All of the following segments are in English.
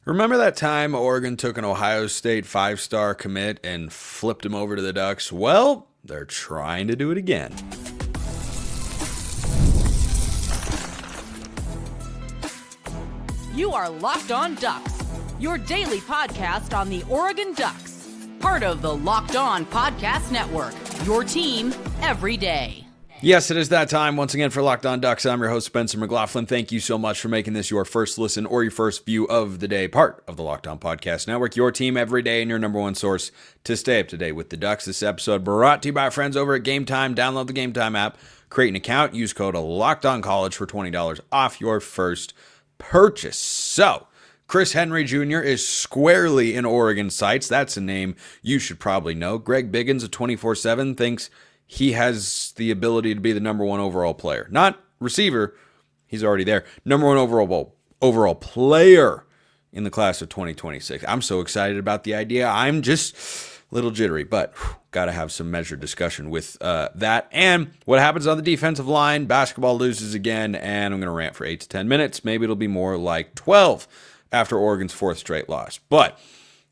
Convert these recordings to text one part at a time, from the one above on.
Remember that time Oregon took an Ohio State five-star commit and flipped him over to the Ducks? Well, they're trying to do it again. You are Locked On Ducks, your daily podcast on the Oregon Ducks. Part of the Locked On Podcast Network, your team every day. Yes, it is that time once again for Locked On Ducks. I'm your host, Spencer McLaughlin. Thank you so much for making this your first listen or your first view of the day, part of the Locked On Podcast Network, your team every day and your number one source to stay up to date with the Ducks. This episode brought to you by our friends over at Game Time. Download the Game Time app, create an account, use code LOCKEDONCollege for $20 off your first purchase. So, Chris Henry Jr. is squarely in Oregon sights. That's a name you should probably know. Greg Biggins of 24/7 thinks he has the ability to be the number one overall player. Not receiver, he's already there. Number one overall player in the class of 2026. I'm so excited about the idea. I'm just a little jittery, but got to have some measured discussion with that. And what happens on the defensive line? Basketball loses again, and I'm going to rant for 8 to 10 minutes. Maybe it'll be more like 12 after Oregon's fourth straight loss. But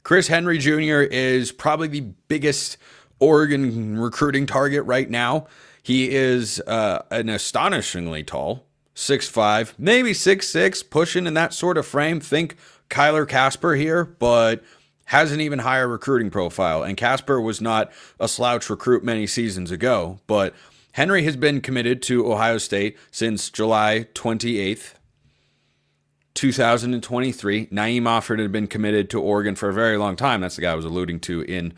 Chris Henry Jr. is probably the biggest Oregon recruiting target right now. He is an astonishingly tall 6'5", maybe 6'6", pushing in that sort of frame. Think Kyler Casper here, but has an even higher recruiting profile. And Casper was not a slouch recruit many seasons ago, but Henry has been committed to Ohio State since July 28th, 2023. Na'eem Offord had been committed to Oregon for a very long time. That's the guy I was alluding to in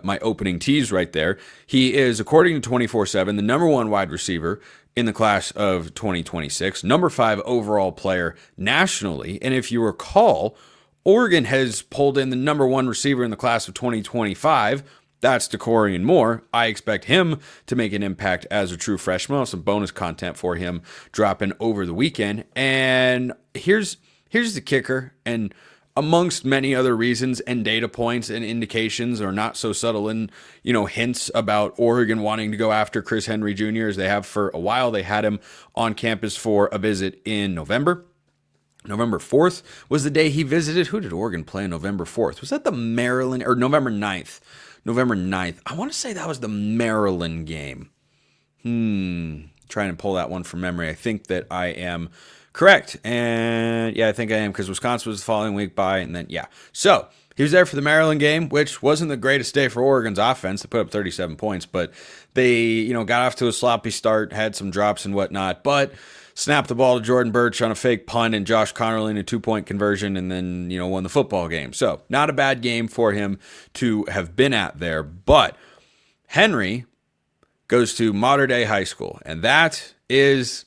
my opening tease right there. He is, according to 24/7, the number one wide receiver in the class of 2026, number 5 overall player nationally. And if you recall, Oregon has pulled in the number one receiver in the class of 2025. That's DeCorian Moore. I expect him to make an impact as a true freshman. Some bonus content for him dropping over the weekend. And here's the kicker, and amongst many other reasons and data points and indications, or not so subtle in, hints about Oregon wanting to go after Chris Henry Jr. as they have for a while. They had him on campus for a visit in November. November 4th was the day he visited. Who did Oregon play on November 4th? Was that the Maryland, or November 9th? November 9th. I want to say that was the Maryland game. Trying to pull that one from memory. I think that I am correct. And yeah, I think I am, because Wisconsin was the following week by, and then, yeah. So he was there for the Maryland game, which wasn't the greatest day for Oregon's offense. They put up 37 points, but they, got off to a sloppy start, had some drops and whatnot, but snapped the ball to Jordan Burch on a fake punt and Josh Connerly in a 2-point conversion, and then, won the football game. So not a bad game for him to have been at there. But Henry goes to Mater Dei High School, and that is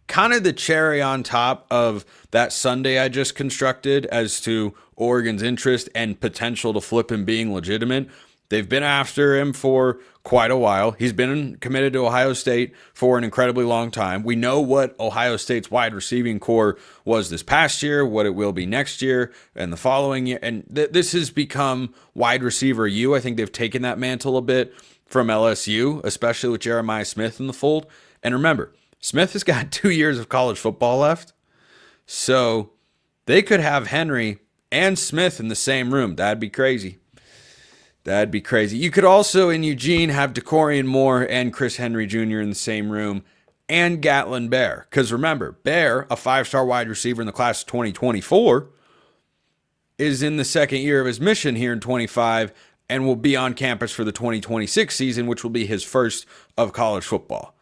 kind of the cherry on top of that Sunday I just constructed as to Oregon's interest and potential to flip him being legitimate. They've been after him for quite a while. He's been committed to Ohio State for an incredibly long time. We know what Ohio State's wide receiving core was this past year, what it will be next year and the following year. And this has become wide receiver U. I think they've taken that mantle a bit from LSU, especially with Jeremiah Smith in the fold. And remember, Smith has got 2 years of college football left. So they could have Henry and Smith in the same room. That'd be crazy. That'd be crazy. You could also, in Eugene, have DeCorian Moore and Chris Henry Jr. in the same room, and Gatlin Bear. Because remember, Bear, a 5-star wide receiver in the class of 2024, is in the second year of his mission here in 25 and will be on campus for the 2026 season, which will be his first of college football.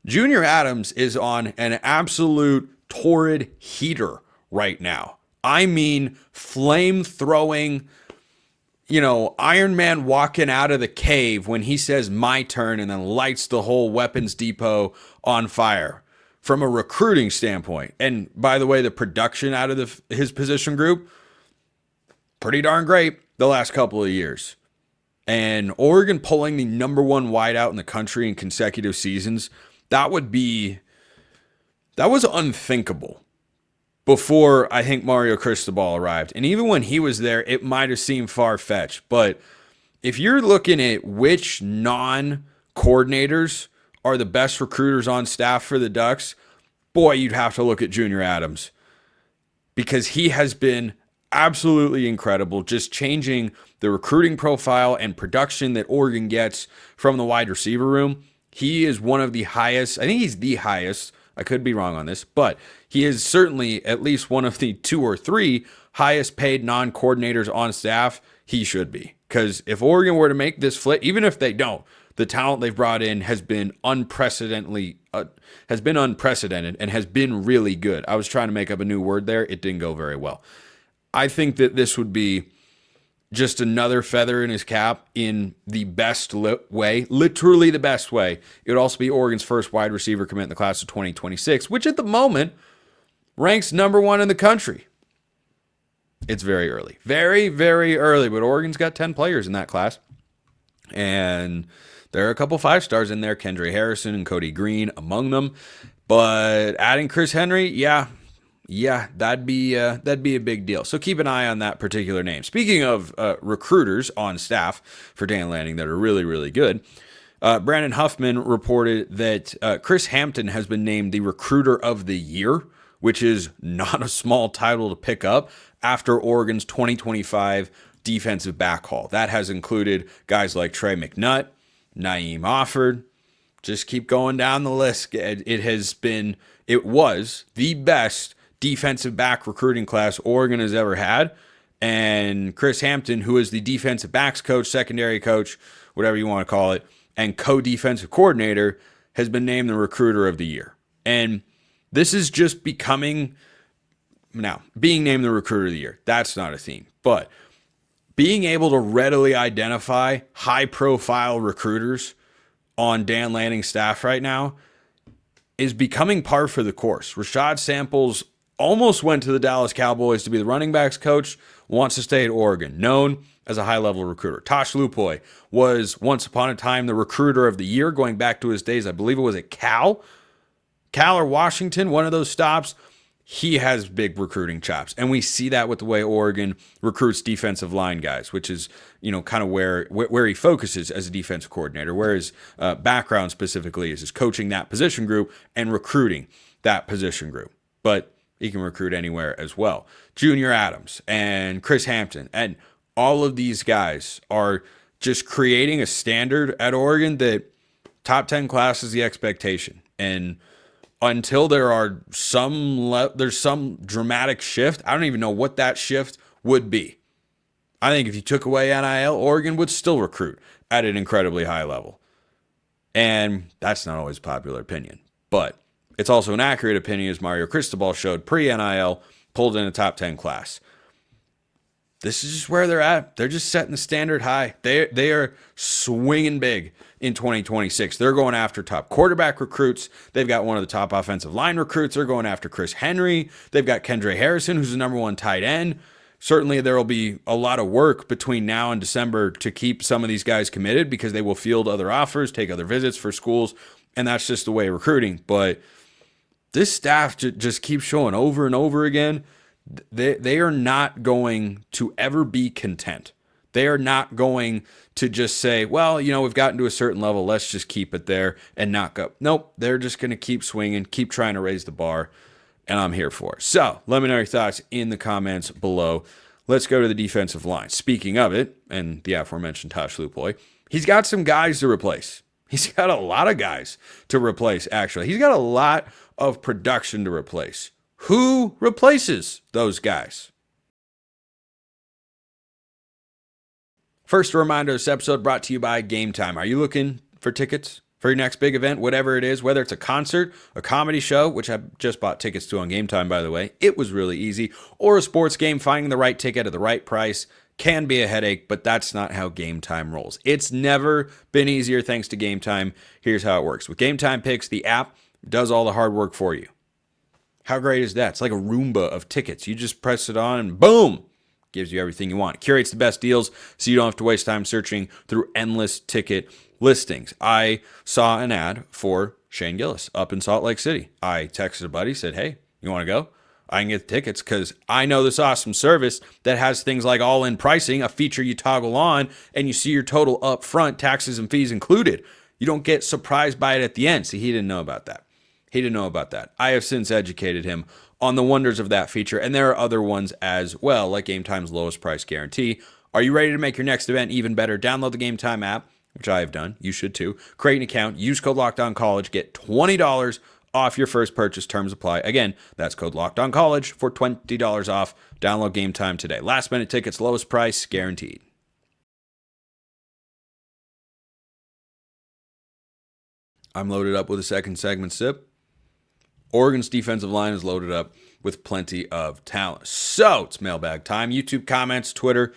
Junior Adams is on an absolute torrid heater right now. I mean, flame-throwing, Iron Man walking out of the cave when he says my turn and then lights the whole weapons depot on fire from a recruiting standpoint. And by the way, the production out of his position group, pretty darn great the last couple of years. And Oregon pulling the number one wideout in the country in consecutive seasons, that was unthinkable before I think Mario Cristobal arrived. And even when he was there, it might have seemed far-fetched. But if you're looking at which non-coordinators are the best recruiters on staff for the Ducks, boy, you'd have to look at Junior Adams. because he has been absolutely incredible, just changing the recruiting profile and production that Oregon gets from the wide receiver room. He is one of the highest, I think he's the highest, I could be wrong on this, but he is certainly at least one of the 2 or 3 highest paid non-coordinators on staff. He should be, because if Oregon were to make this flip, even if they don't, the talent they've brought in has been unprecedented and has been really good. I was trying to make up a new word there. It didn't go very well. I think that this would be just another feather in his cap in the best way, literally the best way. It would also be Oregon's first wide receiver commit in the class of 2026, which at the moment ranks number 1 in the country. It's very early, very, very early, but Oregon's got 10 players in that class. And there are a couple 5-stars in there, Kendra Harrison and Cody Green among them. But adding Chris Henry, yeah, that'd be a big deal. So keep an eye on that particular name. Speaking of recruiters on staff for Dan Lanning that are really, really good, Brandon Huffman reported that Chris Hampton has been named the Recruiter of the Year, which is not a small title to pick up after Oregon's 2025 defensive back haul. That has included guys like Trey McNutt, Na'eem Offord. Just keep going down the list. It was the best defensive back recruiting class Oregon has ever had. And Chris Hampton, who is the defensive backs coach, secondary coach, whatever you want to call it, and co-defensive coordinator, has been named the Recruiter of the Year. And this is just being named the Recruiter of the Year. That's not a theme. But being able to readily identify high-profile recruiters on Dan Lanning's staff right now is becoming par for the course. Rashad Samples almost went to the Dallas Cowboys to be the running backs coach, wants to stay at Oregon, known as a high-level recruiter. Tosh Lupoy was once upon a time the Recruiter of the Year, going back to his days, I believe it was at Cal or Washington, one of those stops. He has big recruiting chops, and we see that with the way Oregon recruits defensive line guys, which is, kind of where he focuses as a defensive coordinator, where his background specifically is coaching that position group and recruiting that position group. But he can recruit anywhere as well. Junior Adams and Chris Hampton and all of these guys are just creating a standard at Oregon that top 10 class is the expectation. And until there's some dramatic shift, I don't even know what that shift would be. I think if you took away NIL, Oregon would still recruit at an incredibly high level. And that's not always a popular opinion. But it's also an accurate opinion, as Mario Cristobal showed pre-NIL, pulled in a top 10 class. This is just where they're at. They're just setting the standard high. They are swinging big in 2026. They're going after top quarterback recruits. They've got one of the top offensive line recruits. They're going after Chris Henry. They've got Kendra Harrison, who's the number 1 tight end. Certainly there will be a lot of work between now and December to keep some of these guys committed, because they will field other offers, take other visits for schools, and that's just the way of recruiting. But this staff just keeps showing over and over again, they are not going to ever be content. They are not going to just say, well, we've gotten to a certain level, let's just keep it there and not go. Nope, they're just going to keep swinging, keep trying to raise the bar, and I'm here for it. So let me know your thoughts in the comments below. Let's go to the defensive line. Speaking of it, and the aforementioned Tosh Lupoy, he's got some guys to replace. He's got a lot of guys to replace, actually. He's got a lot of production to replace. Who replaces those guys? First, a reminder, this episode brought to you by Game Time. Are you looking for tickets for your next big event, whatever it is, whether it's a concert, a comedy show, which I just bought tickets to on Game Time, by the way. It was really easy. Or a sports game, finding the right ticket at the right price can be a headache, but that's not how Game Time rolls. It's never been easier thanks to Game Time. Here's how it works. With Game Time Picks, the app does all the hard work for you. How great is that? It's like a Roomba of tickets. You just press it on and boom, gives you everything you want. It curates the best deals so you don't have to waste time searching through endless ticket listings. I saw an ad for Shane Gillis up in Salt Lake City. I texted a buddy, said, hey, you want to go? I can get the tickets because I know this awesome service that has things like all-in pricing, a feature you toggle on, and you see your total up front, taxes and fees included. You don't get surprised by it at the end. See, he didn't know about that. I have since educated him on the wonders of that feature. And there are other ones as well, like Game Time's lowest price guarantee. Are you ready to make your next event even better? Download the Game Time app, which I have done. You should too. Create an account. Use code LOCKEDONCollege. Get $20 off your first purchase. Terms apply. Again, that's code LOCKEDONCollege for $20 off. Download Game Time today. Last minute tickets, lowest price guaranteed. I'm loaded up with a second segment sip. Oregon's defensive line is loaded up with plenty of talent. So it's mailbag time. YouTube comments, Twitter.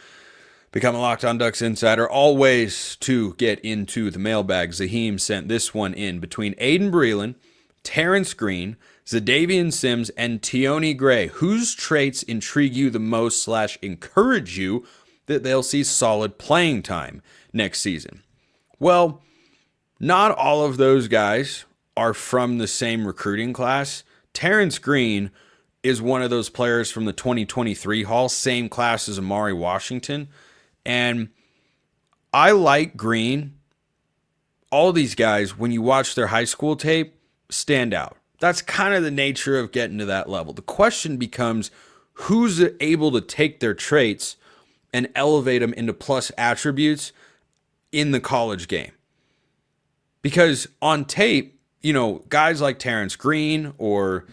Become a Locked On Ducks insider. All ways to get into the mailbag. Zaheem sent this one in. Between Aiden Breland, Terrence Green, Zadavian Sims, and Tioni Gray, whose traits intrigue you the most / encourage you that they'll see solid playing time next season? Well, not all of those guys are from the same recruiting class. Terrence Green is one of those players from the 2023 haul, same class as Jamaree Washington. And I like Green. All these guys, when you watch their high school tape, stand out. That's kind of the nature of getting to that level. The question becomes, who's able to take their traits and elevate them into plus attributes in the college game? Because on tape, guys like Terrence Green or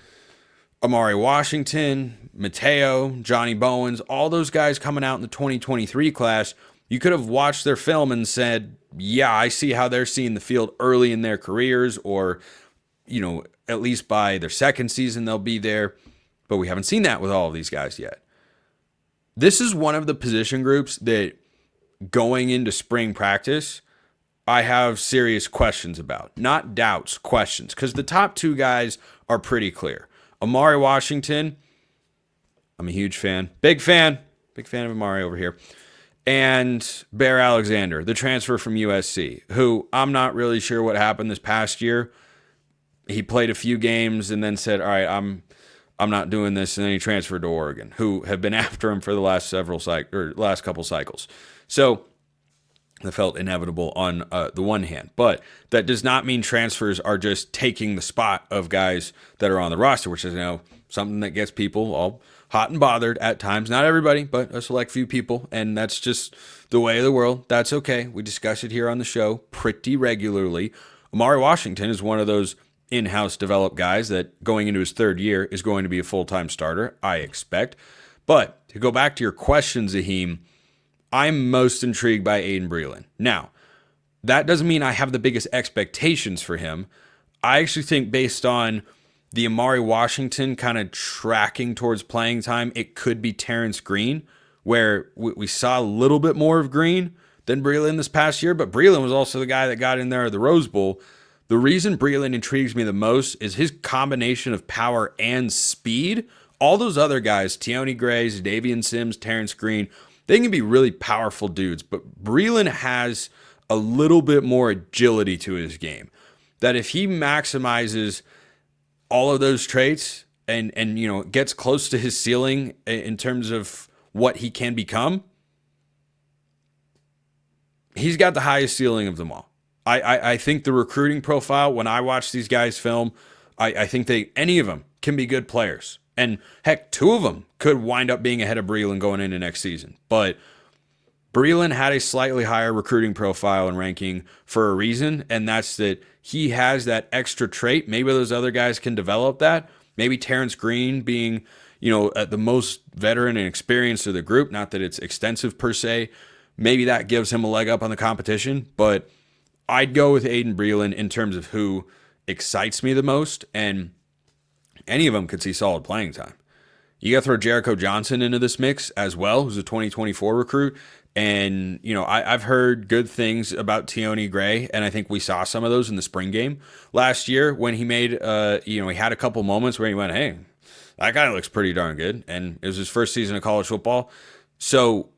Jamaree Washington, Mateo, Johnny Bowens, all those guys coming out in the 2023 class, you could have watched their film and said, yeah, I see how they're seeing the field early in their careers, or, at least by their second season, they'll be there. But we haven't seen that with all of these guys yet. This is one of the position groups that going into spring practice, I have serious questions about. Not doubts, questions. Because the top two guys are pretty clear. Jamaree Washington, I'm a huge fan. Big fan of Jamaree over here. And Bear Alexander, the transfer from USC, who I'm not really sure what happened this past year. He played a few games and then said, all right, I'm not doing this. And then he transferred to Oregon, who have been after him for the last couple cycles. So that felt inevitable on the one hand. But that does not mean transfers are just taking the spot of guys that are on the roster, which is something that gets people all hot and bothered at times. Not everybody, but a select few people. And that's just the way of the world. That's okay. We discuss it here on the show pretty regularly. Jamaree Washington is one of those in-house developed guys that going into his third year is going to be a full-time starter, I expect. But to go back to your question, Zaheem, I'm most intrigued by Aiden Breland. Now, that doesn't mean I have the biggest expectations for him. I actually think based on the Jamaree Washington kind of tracking towards playing time, it could be Terrence Green, where we saw a little bit more of Green than Breland this past year, but Breland was also the guy that got in there at the Rose Bowl. The reason Breland intrigues me the most is his combination of power and speed. All those other guys, Tioni Gray, Davian Sims, Terrence Green, they can be really powerful dudes, but Breland has a little bit more agility to his game. That if he maximizes all of those traits and gets close to his ceiling in terms of what he can become, he's got the highest ceiling of them all. I think the recruiting profile, when I watch these guys film, I think any of them can be good players. And heck, two of them could wind up being ahead of Breland going into next season. But Breland had a slightly higher recruiting profile and ranking for a reason, and that's that he has that extra trait. Maybe those other guys can develop that. Maybe Terrence Green being, the most veteran and experienced of the group, not that it's extensive per se, maybe that gives him a leg up on the competition. But I'd go with Aiden Breland in terms of who excites me the most, and any of them could see solid playing time. You got to throw Jericho Johnson into this mix as well, who's a 2024 recruit. And, I've heard good things about Tioni Gray, and I think we saw some of those in the spring game last year when he made, he had a couple moments where he went, hey, that guy looks pretty darn good. And it was his first season of college football. So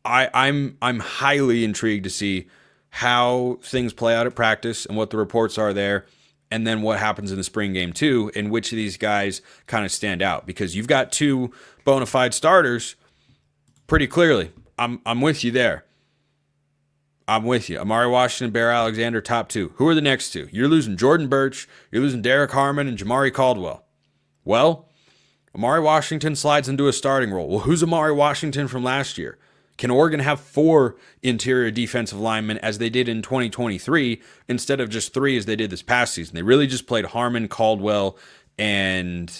I'm highly intrigued to see how things play out at practice and what the reports are there. And then what happens in the spring game too, and which of these guys kind of stand out, because you've got two bona fide starters pretty clearly. I'm with you there. I'm with you. Jamaree Washington, Bear Alexander, top two. Who are the next two? You're losing Jordan Burch, you're losing Derrick Harmon, and Jamaree Caldwell. Well, Amari Washington slides into a starting role. Well, who's Amari Washington from last year? Can Oregon have 4 interior defensive linemen as they did in 2023 instead of just 3 as they did this past season? They really just played Harmon, Caldwell, and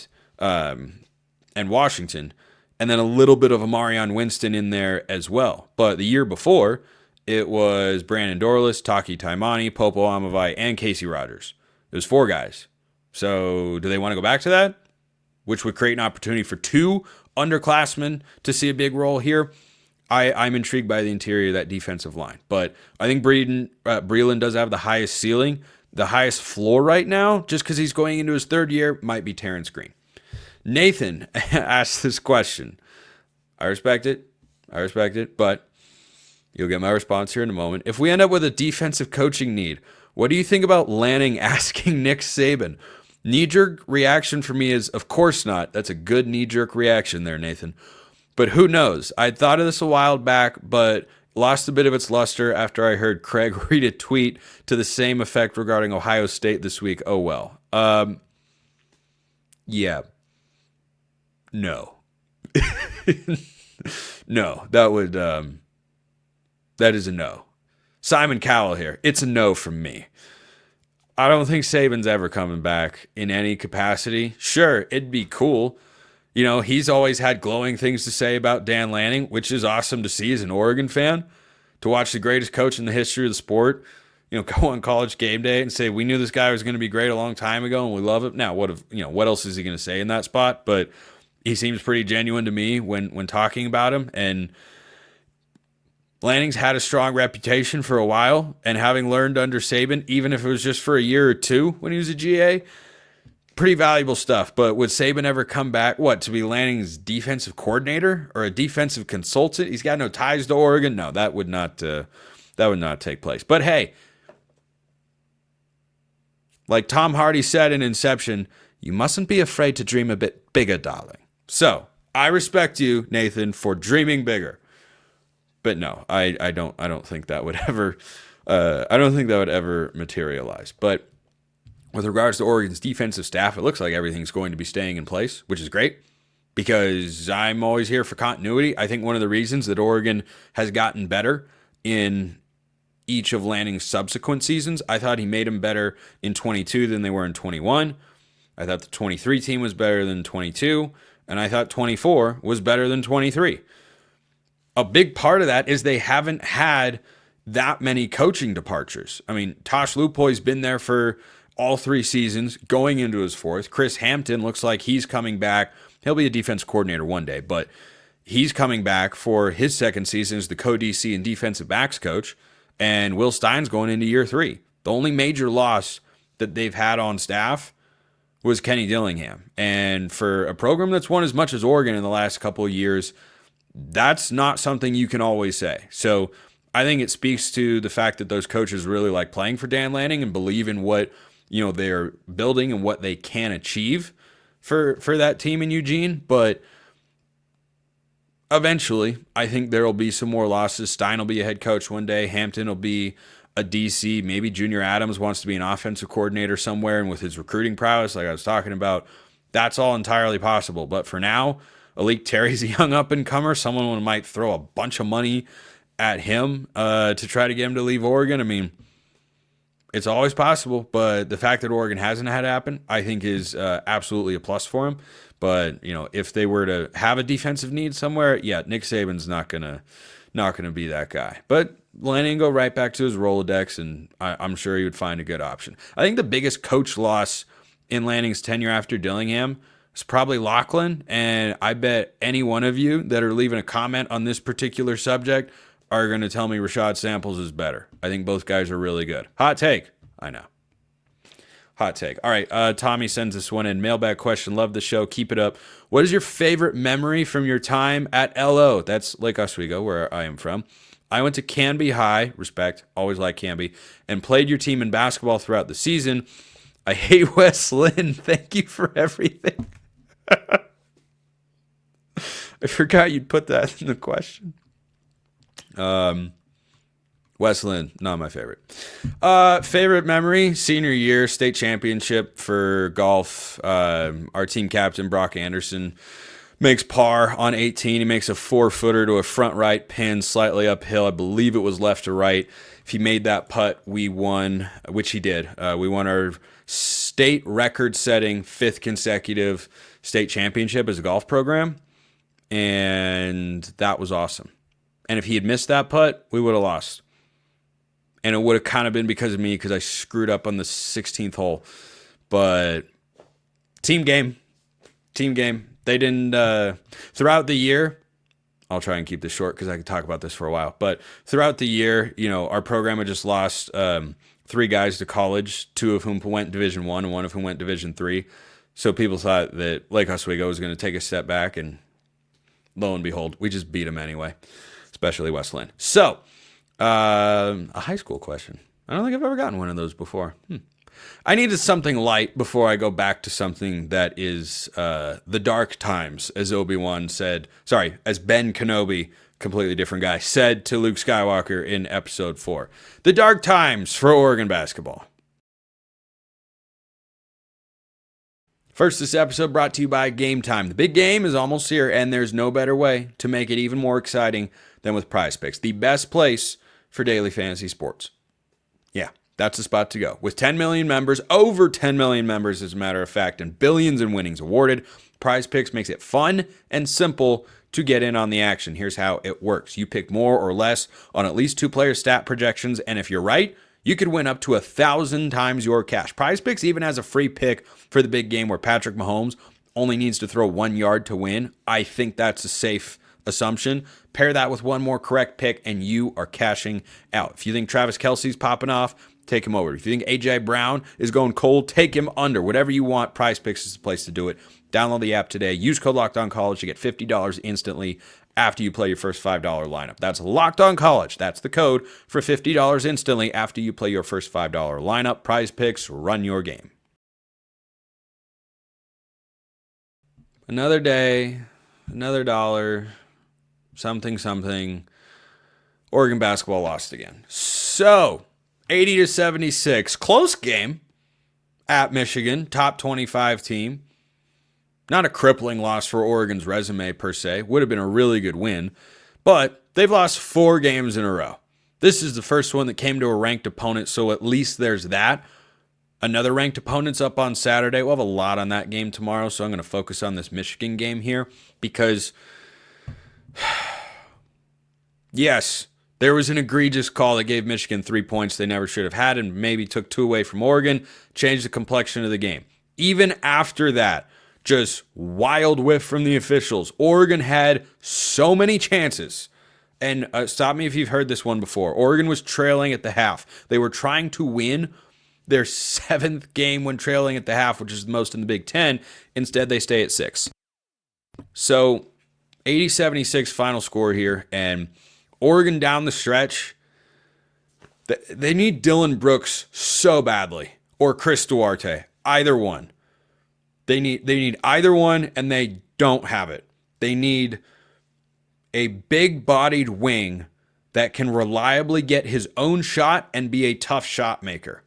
Washington, and then a little bit of Amarion Winston in there as well. But the year before, it was Brandon Dorlus, Taki Taimani, Popo Amavai, and Casey Rogers. It was 4 guys. So do they want to go back to that? Which would create an opportunity for 2 underclassmen to see a big role here. I'm intrigued by the interior of that defensive line. But I think Breland does have the highest ceiling. The highest floor right now, just because he's going into his 3rd year, might be Terrence Green. Nathan asked this question. I respect it, but you'll get my response here in a moment. If we end up with a defensive coaching need, what do you think about Lanning asking Nick Saban? Knee-jerk reaction for me is, of course not. That's a good knee-jerk reaction there, Nathan. But who knows? I'd thought of this a while back, but lost a bit of its luster after I heard Craig read a tweet to the same effect regarding Ohio State this week. Oh, well. Yeah. No. No, that is a no. Simon Cowell here. It's a no from me. I don't think Saban's ever coming back in any capacity. Sure, it'd be cool. You know, he's always had glowing things to say about Dan Lanning, which is awesome to see as an Oregon fan. To watch the greatest coach in the history of the sport, you know, go on College Game Day and say, we knew this guy was going to be great a long time ago and we love him. Now, what else is he going to say in that spot? But he seems pretty genuine to me when talking about him. And Lanning's had a strong reputation for a while, and having learned under Saban, even if it was just for a year or 2 when he was a GA, pretty valuable stuff. But would Saban ever come back, to be Lanning's defensive coordinator or a defensive consultant? He's got no ties to Oregon. No, that would not take place. But hey, like Tom Hardy said in Inception, you mustn't be afraid to dream a bit bigger, darling. So I respect you, Nathan, for dreaming bigger. But no, I don't think that would ever materialize. But with regards to Oregon's defensive staff, it looks like everything's going to be staying in place, which is great because I'm always here for continuity. I think one of the reasons that Oregon has gotten better in each of Lanning's subsequent seasons, I thought he made them better in 22 than they were in 21. I thought the 23 team was better than 22, and I thought 24 was better than 23. A big part of that is they haven't had that many coaching departures. I mean, Tosh Lupoi's been there for all 3 seasons, going into his 4th. Chris Hampton looks like he's coming back. He'll be a defense coordinator one day, but he's coming back for his 2nd season as the co-DC and defensive backs coach, and Will Stein's going into year 3. The only major loss that they've had on staff was Kenny Dillingham. And for a program that's won as much as Oregon in the last couple of years, that's not something you can always say. So I think it speaks to the fact that those coaches really like playing for Dan Lanning and believe in what, they're building and what they can achieve for that team in Eugene. But eventually, I think there will be some more losses. Stein will be a head coach one day. Hampton will be a DC. Maybe Junior Adams wants to be an offensive coordinator somewhere, and with his recruiting prowess, like I was talking about, that's all entirely possible. But for now, Alik Terry's a young up-and-comer. Someone might throw a bunch of money at him to try to get him to leave Oregon. I mean, it's always possible, but the fact that Oregon hasn't had it happen, I think, is absolutely a plus for him. But if they were to have a defensive need somewhere, yeah, Nick Saban's not gonna be that guy. But Lanning go right back to his Rolodex, and I'm sure he would find a good option. I think the biggest coach loss in Lanning's tenure after Dillingham is probably Lachlan, and I bet any one of you that are leaving a comment on this particular subject are going to tell me Rashad Samples is better. I think both guys are really good. Hot take. I know. Hot take. All right, Tommy sends this one in. Mailbag question. Love the show. Keep it up. What is your favorite memory from your time at LO? That's Lake Oswego, where I am from. I went to Canby High. Respect. Always like Canby. And played your team in basketball throughout the season. I hate Wes Lynn. Thank you for everything. I forgot you'd put that in the question. Wesleyan, not my favorite. Favorite memory, senior year, state championship for golf. Our team captain, Brock Anderson, makes par on 18. He makes a 4-footer to a front right pin, slightly uphill. I believe it was left to right. If he made that putt, we won, which he did. We won our state record-setting 5th consecutive state championship as a golf program, and that was awesome. And if he had missed that putt, we would have lost. And it would have kind of been because of me, because I screwed up on the 16th hole. But team game. They didn't, throughout the year, I'll try and keep this short because I could talk about this for a while. But throughout the year, our program had just lost 3 guys to college, 2 of whom went Division I and 1 of whom went Division III. So people thought that Lake Oswego was going to take a step back, and lo and behold, we just beat them anyway, especially Wesleyan. So, a high school question. I don't think I've ever gotten one of those before. I needed something light before I go back to something that is the dark times, as Obi-Wan said. Sorry, as Ben Kenobi, completely different guy, said to Luke Skywalker in Episode 4. The dark times for Oregon basketball. First, this episode brought to you by Game Time. The big game is almost here, and there's no better way to make it even more exciting than with Prize Picks, the best place for daily fantasy sports. Yeah, that's the spot to go. With 10 million members, over 10 million members as a matter of fact, and billions in winnings awarded, Prize Picks makes it fun and simple to get in on the action. Here's how it works. You pick more or less on at least 2 player stat projections, and if you're right, you could win up to 1,000 times your cash. Prize Picks even has a free pick for the big game where Patrick Mahomes only needs to throw 1 yard to win. I think that's a safe assumption. Pair that with one more correct pick, and you are cashing out. If you think Travis Kelce's popping off, take him over. If you think A.J. Brown is going cold, take him under. Whatever you want, Prize Picks is the place to do it. Download the app today. Use code LOCKEDONCollege to get $50 instantly after you play your first $5 lineup. That's Locked On College. That's the code for $50 instantly after you play your first $5 lineup. Prize Picks, run your game. Another day, another dollar, something. Oregon basketball lost again. So, 80-76, close game at Michigan, top 25 team. Not a crippling loss for Oregon's resume per se. Would have been a really good win. But they've lost 4 games in a row. This is the first one that came to a ranked opponent, so at least there's that. Another ranked opponent's up on Saturday. We'll have a lot on that game tomorrow, so I'm going to focus on this Michigan game here because, yes, there was an egregious call that gave Michigan 3 points they never should have had and maybe took 2 away from Oregon, changed the complexion of the game. Even after that, just wild whiff from the officials. Oregon had so many chances. And stop me if you've heard this one before. Oregon was trailing at the half. They were trying to win their 7th game when trailing at the half, which is the most in the Big Ten. Instead, they stay at 6. So, 80-76 final score here. And Oregon down the stretch, they need Dylan Brooks so badly. Or Chris Duarte. Either one. They need either one, and they don't have it. They need a big-bodied wing that can reliably get his own shot and be a tough shot maker.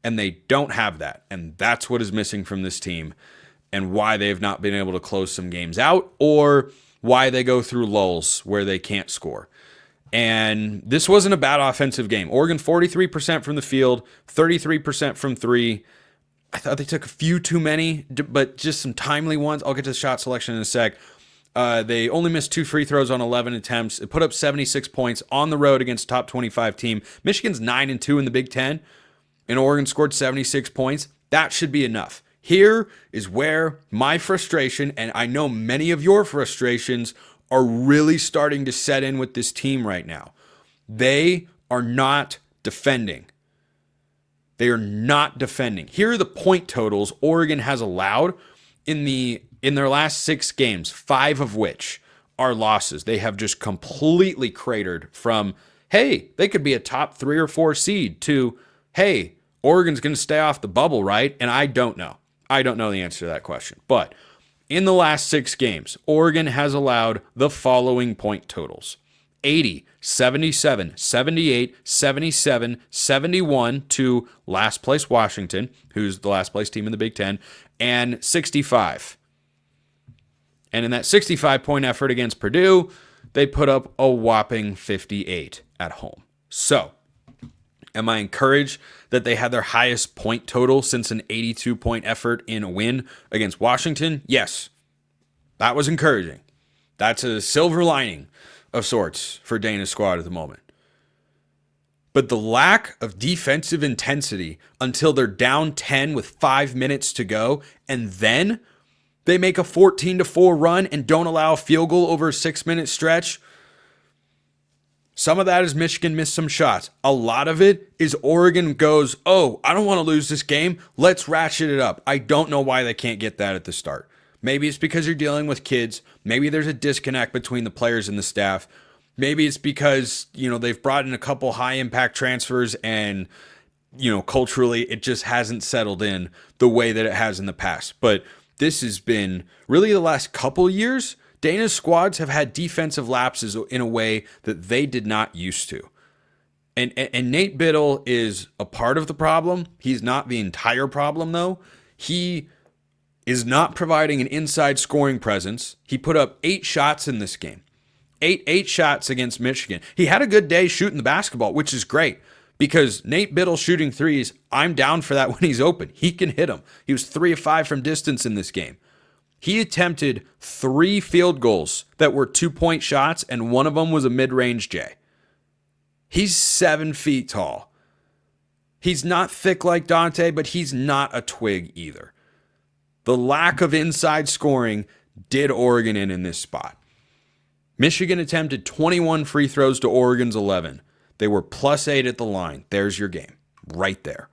And they don't have that. And that's what is missing from this team and why they've not been able to close some games out or why they go through lulls where they can't score. And this wasn't a bad offensive game. Oregon 43% from the field, 33% from 3. I thought they took a few too many, but just some timely ones. I'll get to the shot selection in a sec. They only missed 2 free throws on 11 attempts. It put up 76 points on the road against top 25 team. Michigan's 9-2 in the Big Ten, and Oregon scored 76 points. That should be enough. Here is where my frustration, and I know many of your frustrations, are really starting to set in with this team right now. They are not defending. They are not defending. Here are the point totals Oregon has allowed in their last 6 games, 5 of which are losses. They have just completely cratered from, hey, they could be a top 3 or 4 seed to, hey, Oregon's going to stay off the bubble, right? And I don't know. I don't know the answer to that question. But in the last 6 games, Oregon has allowed the following point totals. 80, 77, 78, 77, 71 to last place Washington, who's the last place team in the Big Ten, and 65. And in that 65-point effort against Purdue, they put up a whopping 58 at home. So, am I encouraged that they had their highest point total since an 82-point effort in a win against Washington? Yes. That was encouraging. That's a silver lining of sorts for Dana's squad at the moment. But the lack of defensive intensity until they're down 10 with 5 minutes to go, and then they make a 14-4 run and don't allow a field goal over a 6-minute stretch. Some of that is Michigan missed some shots. A lot of it is Oregon goes, oh, I don't want to lose this game. Let's ratchet it up. I don't know why they can't get that at the start. Maybe it's because you're dealing with kids. Maybe there's a disconnect between the players and the staff. Maybe it's because, they've brought in a couple high-impact transfers and, culturally it just hasn't settled in the way that it has in the past. But this has been really the last couple years, Dana's squads have had defensive lapses in a way that they did not used to. And Nate Biddle is a part of the problem. He's not the entire problem, though. He is not providing an inside scoring presence. He put up 8 shots in this game. Eight shots against Michigan. He had a good day shooting the basketball, which is great because Nate Biddle shooting threes, I'm down for that when he's open. He can hit them. He was 3 of 5 from distance in this game. He attempted 3 field goals that were 2-point shots, and one of them was a mid-range J. He's 7 feet tall. He's not thick like Dante, but he's not a twig either. The lack of inside scoring did Oregon in this spot. Michigan attempted 21 free throws to Oregon's 11. They were +8 at the line. There's your game right there.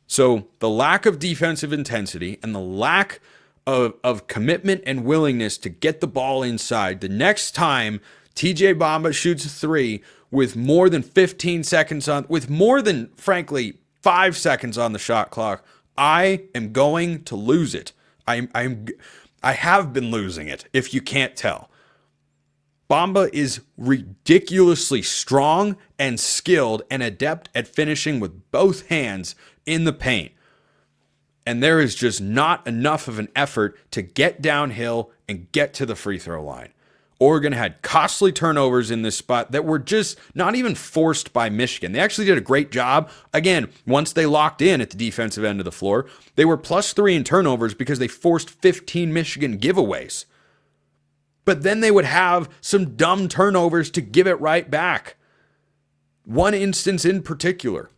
So the lack of defensive intensity and the lack of commitment and willingness to get the ball inside, the next time TJ Bamba shoots a 3 with more than 15 seconds on, with more than, frankly, 5 seconds on the shot clock, I am going to lose it. I have been losing it, if you can't tell. Bamba is ridiculously strong and skilled and adept at finishing with both hands in the paint. And there is just not enough of an effort to get downhill and get to the free throw line. Oregon had costly turnovers in this spot that were just not even forced by Michigan. They actually did a great job. Again, once they locked in at the defensive end of the floor, they were +3 in turnovers because they forced 15 Michigan giveaways. But then they would have some dumb turnovers to give it right back. One instance in particular,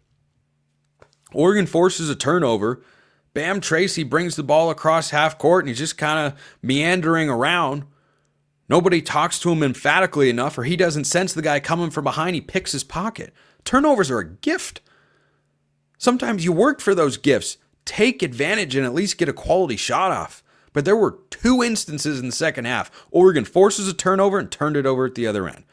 Oregon forces a turnover. Bam Tracy brings the ball across half court and he's just kind of meandering around. Nobody talks to him emphatically enough, or he doesn't sense the guy coming from behind. He picks his pocket. Turnovers are a gift. Sometimes you worked for those gifts. Take advantage and at least get a quality shot off. But there were 2 instances in the second half. Oregon forces a turnover and turned it over at the other end.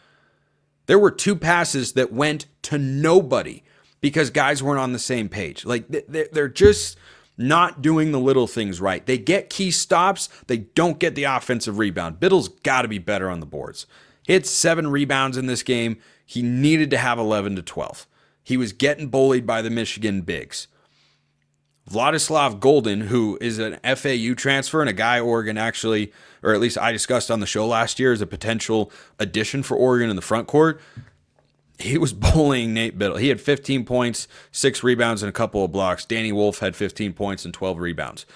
There were 2 passes that went to nobody because guys weren't on the same page. Like, they're just not doing the little things right. They get key stops. They don't get the offensive rebound. Biddle's got to be better on the boards. He had 7 rebounds in this game. He needed to have 11 to 12. He was getting bullied by the Michigan bigs. Vladislav Golden, who is an FAU transfer and a guy Oregon actually, or at least I discussed on the show last year as a potential addition for Oregon in the front court, he was bullying Nate Biddle. He had 15 points, 6 rebounds, and a couple of blocks. Danny Wolf had 15 points and 12 rebounds.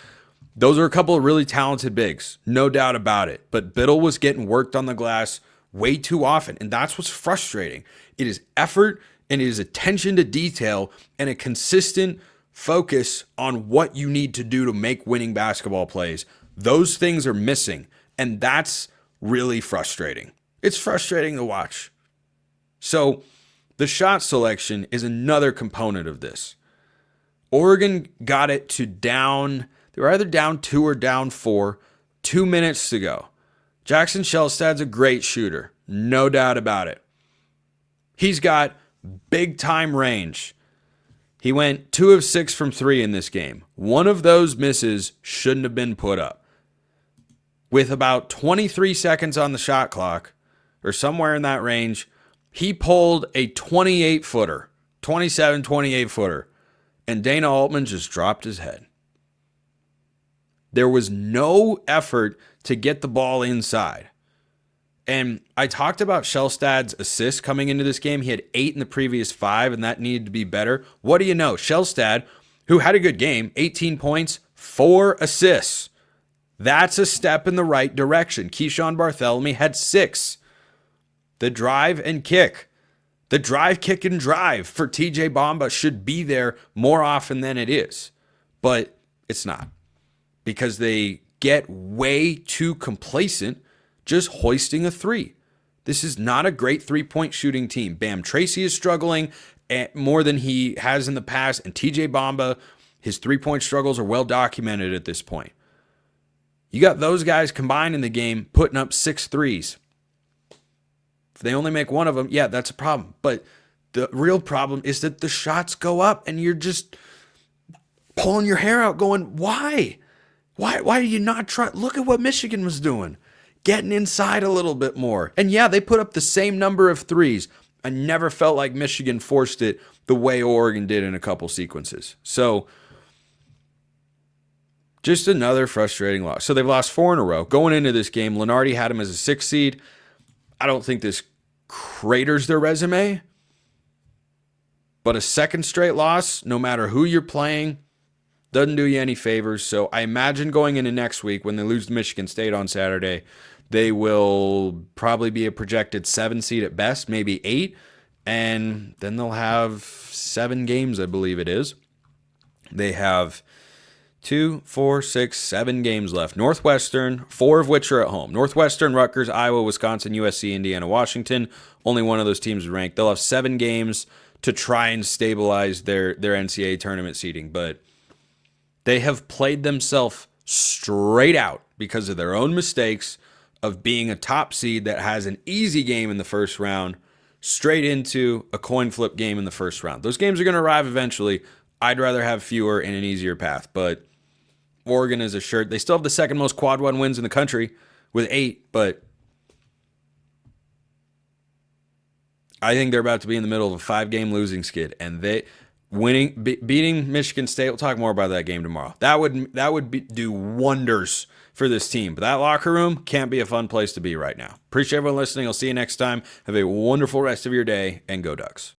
Those are a couple of really talented bigs, no doubt about it. But Biddle was getting worked on the glass way too often, and that's what's frustrating. It is effort, and it is attention to detail, and a consistent focus on what you need to do to make winning basketball plays. Those things are missing, and that's really frustrating. It's frustrating to watch. So the shot selection is another component of this. Oregon got it to down, they were either down 2 or down 4, 2 minutes to go. Jackson Shelstad's a great shooter, no doubt about it. He's got big time range. He went 2 of 6 from 3 in this game. One of those misses shouldn't have been put up. With about 23 seconds on the shot clock, or somewhere in that range. He pulled a 28-footer, 27, 28-footer, and Dana Altman just dropped his head. There was no effort to get the ball inside. And I talked about Shellstad's assists coming into this game. He had 8 in the previous 5, and that needed to be better. What do you know? Shellstad, who had a good game, 18 points, 4 assists. That's a step in the right direction. Keyshawn Bartholomew had 6. The drive and kick. The drive, kick, and drive for TJ Bamba should be there more often than it is. But it's not. Because they get way too complacent just hoisting a 3. This is not a great three-point shooting team. Bam Tracy is struggling more than he has in the past, and TJ Bamba, his three-point struggles are well documented at this point. You got those guys combined in the game putting up 6 threes. If they only make one of them, yeah, that's a problem. But the real problem is that the shots go up and you're just pulling your hair out going, why? Why do you not try? Look at what Michigan was doing. Getting inside a little bit more. And yeah, they put up the same number of threes. I never felt like Michigan forced it the way Oregon did in a couple sequences. So, just another frustrating loss. So they've lost 4 in a row. Going into this game, Lenardi had him as a 6 seed. I don't think this craters their resume. But a second straight loss, no matter who you're playing, doesn't do you any favors. So I imagine going into next week when they lose to Michigan State on Saturday, they will probably be a projected 7 seed at best, maybe 8. And then they'll have 7 games, I believe it is. They have 2, 4, 6, 7 games left. Northwestern, 4 of which are at home. Northwestern, Rutgers, Iowa, Wisconsin, USC, Indiana, Washington. Only one of those teams is ranked. They'll have 7 games to try and stabilize their NCAA tournament seeding. But they have played themselves straight out because of their own mistakes of being a top seed that has an easy game in the first round straight into a coin flip game in the first round. Those games are going to arrive eventually. I'd rather have fewer and an easier path, but Oregon is assured. They still have the second most quad 1 wins in the country with 8, but I think they're about to be in the middle of a 5-game losing skid, and beating Michigan State. We'll talk more about that game tomorrow. That would do wonders for this team. But that locker room can't be a fun place to be right now. Appreciate everyone listening. I'll see you next time. Have a wonderful rest of your day, and go Ducks.